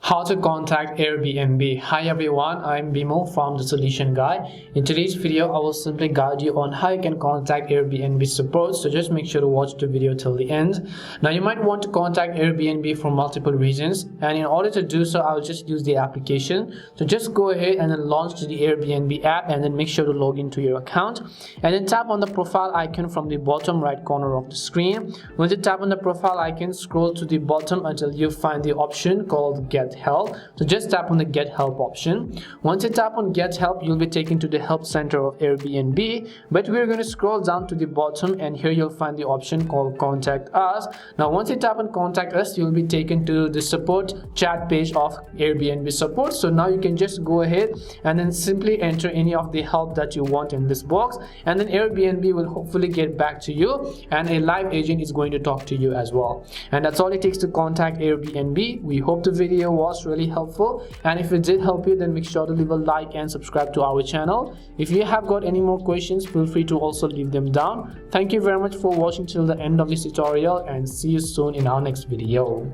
How to contact Airbnb. Hi everyone, I'm Bimo from The Solution Guy. In today's video, I will simply guide you on how you can contact Airbnb support. So just make sure to watch the video till the end. Now you might want to contact Airbnb for multiple reasons, and in order to do so, I'll just use the application. So just go ahead and then launch the Airbnb app and then make sure to log into your account. And then tap on the profile icon from the bottom right corner of the screen. Once you tap on the profile icon, scroll to the bottom until you find the option called Get Help. So just tap on the Get Help option. Once you tap on Get Help, you'll be taken to the help center of Airbnb, but we're going to scroll down to the bottom, and here you'll find the option called Contact Us. Now once you tap on Contact Us, you'll be taken to the support chat page of Airbnb support. So now you can just go ahead and then simply enter any of the help that you want in this box, and then Airbnb will hopefully get back to you, and a live agent is going to talk to you as well. And that's all it takes to contact Airbnb. We hope the video was really helpful, and if it did help you, then make sure to leave a like and subscribe to our channel. If you have got any more questions, feel free to also leave them down. Thank you very much for watching till the end of this tutorial, and see you soon in our next video.